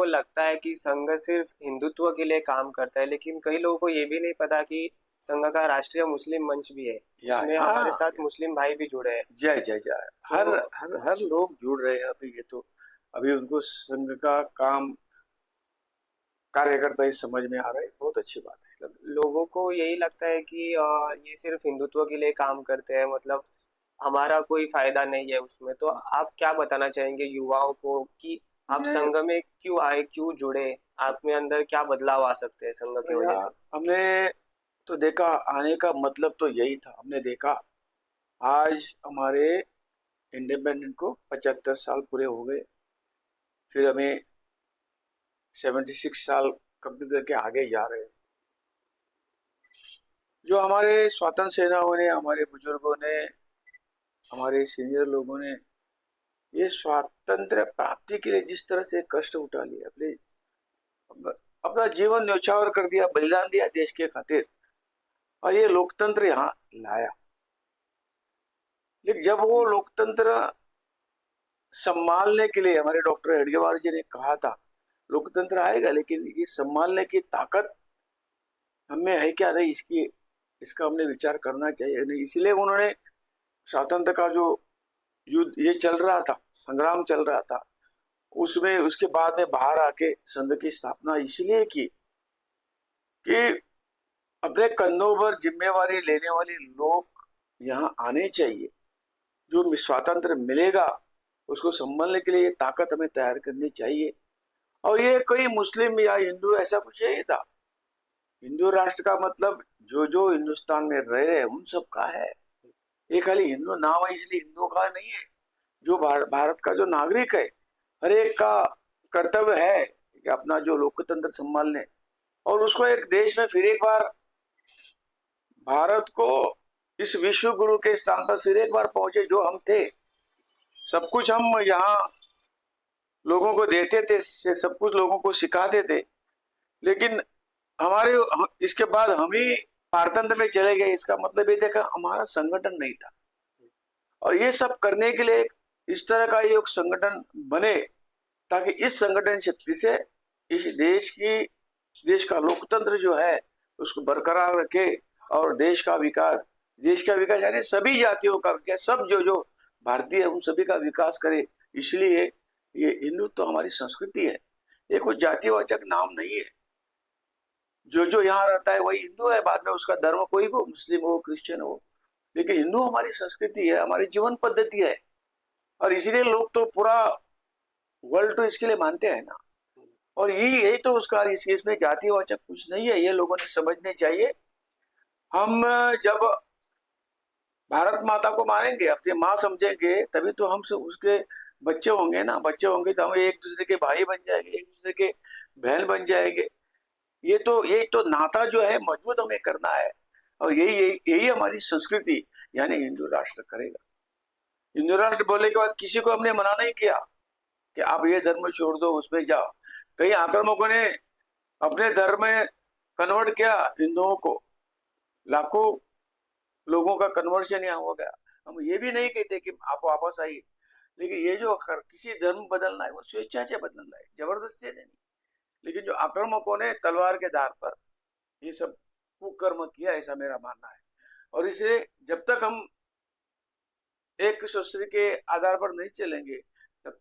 को लगता है कि संघ सिर्फ हिंदुत्व के लिए काम करता है, लेकिन कई लोगों को ये भी नहीं पता कि संघ का राष्ट्रीय मुस्लिम मंच भी है। या उसमें हमारे हाँ, साथ मुस्लिम भाई भी जुड़े हैं। जय जय जय। हर तो हर हर लोग जुड़ रहे हैं अभी। ये तो अभी उनको संघ का काम कार्यकर्ता ही समझ में आ रहा है। बहुत अच्छी बात है। मतलब लोगों को यही लगता है कि ये सिर्फ हिंदुत्व के लिए काम करते हैं, मतलब हमारा कोई फायदा नहीं है उसमें। तो आप क्या बताना चाहेंगे युवाओं को कि आप ये संघ में क्यों आए, क्यों जुड़े? आप में अंदर क्या बदलाव आ सकते हैं संघ की भैया, वजह से? हमने तो देखा, आने का मतलब तो यही था। हमने देखा आज हमारे इंडिपेंडेंट को 75 साल पूरे हो गए। फिर हमें 76 साल कंप्लीट करके आगे जा रहे हैं। जो हमारे स्वतंत्र सेनाओं ने, हमारे बुजुर्गों ने, हमारे सीनियर लोगों ने ये स्वातंत्र प्राप्ति के लिए जिस तरह से कष्ट उठा लिया, अपना जीवन न्यौछावर कर दिया, बलिदान दिया देश के खातिर, और ये लोकतंत्र यहाँ लाया। लेकिन जब वो लोकतंत्र संभालने के लिए हमारे डॉक्टर हेडगेवार जी ने कहा था, लोकतंत्र आएगा लेकिन ये संभालने की ताकत हमें है क्या नहीं, इसकी इसका हमने विचार करना चाहिए। नहीं, इसलिए उन्होंने स्वातंत्र का जो युद्ध ये चल रहा था, संग्राम चल रहा था, उसमें उसके बाद में बाहर आके संघ की स्थापना इसलिए की कि अपने कंधों पर जिम्मेवारी लेने वाले लोग यहाँ आने चाहिए। जो स्वातंत्र मिलेगा उसको संभालने के लिए ये ताकत हमें तैयार करनी चाहिए। और ये कोई मुस्लिम या हिंदू ऐसा कुछ नहीं था। हिंदू राष्ट्र का मतलब जो जो हिंदुस्तान में रह रहे हैं उन सब का है। ये खाली हिंदू नाम है इसलिए हिंदू का नहीं है। जो भारत का जो नागरिक है, हर एक का कर्तव्य है कि अपना जो लोकतंत्र संभालने, और उसको एक देश में फिर एक बार भारत को इस विश्व गुरु के स्थान पर फिर एक बार पहुंचे जो हम थे। सब कुछ हम यहाँ लोगों को देते थे, सब कुछ लोगों को सिखाते थे, लेकिन हमारे इसके बाद हम ही पारतंत्र में चले गए। इसका मतलब ये देखा हमारा संगठन नहीं था। और ये सब करने के लिए इस तरह का एक संगठन बने ताकि इस संगठन शक्ति से इस देश का लोकतंत्र जो है उसको बरकरार रखे, और देश का विकास यानी सभी जातियों का विकास, सब जो जो भारतीय है उन सभी का विकास करे। इसलिए ये हिंदू तो हमारी संस्कृति है, ये कोई जातिवाचक नाम नहीं है। जो जो यहाँ रहता है वही हिंदू है, बाद में उसका धर्म कोई भी, मुस्लिम हो क्रिश्चियन हो, लेकिन हिंदू हमारी संस्कृति है, हमारी जीवन पद्धति है। और इसीलिए लोग तो पूरा वर्ल्ड तो इसके लिए मानते हैं ना। और यही तो उसका, इसमें जातिवाचक कुछ नहीं है, ये लोगों ने समझने चाहिए। हम जब भारत माता को मानेंगे, अपनी माँ समझेंगे, तभी तो हम सब उसके बच्चे होंगे ना। बच्चे होंगे तो हम एक दूसरे के भाई बन जाएंगे, एक दूसरे के बहन बन जाएंगे। ये तो नाता जो है मजबूत हमें करना है। और यही यही यही हमारी संस्कृति यानी हिंदू राष्ट्र करेगा। हिंदू राष्ट्र बोलने के बाद किसी को हमने मना नहीं किया कि आप ये धर्म छोड़ दो उसमें जाओ। कई आक्रामकों ने अपने धर्म में कन्वर्ट किया हिंदुओं को, लाखों लोगों का कन्वर्शन यहाँ हो गया। हम ये भी नहीं कहते कि आप वापस आइए, लेकिन ये जो किसी धर्म बदलना है वो स्वेच्छा से बदलना है, जबरदस्ती नहीं। लेकिन जो आक्रामकों ने तलवार के धार पर ये सब कुकर्म किया, ऐसा मेरा मानना है। और इसे जब तक हम एक शस्त्र के आधार पर नहीं चलेंगे, तब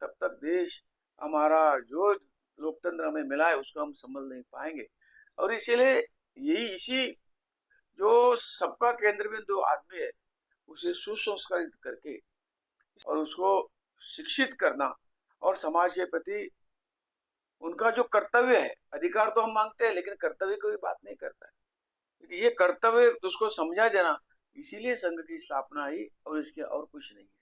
तक देश हमारा जो लोकतंत्र हमें मिला है उसको हम संभल नहीं पाएंगे। और इसीलिए यही इसी जो सबका केंद्र बिंदु आदमी है उसे सुसंस्कारित करके और उसको शिक्षित करना, और समाज के प्रति उनका जो कर्तव्य है, अधिकार तो हम मांगते हैं लेकिन कर्तव्य कोई बात नहीं करता है, लेकिन ये कर्तव्य उसको समझा देना, इसीलिए संघ की स्थापना हुई और इसके और कुछ नहीं है।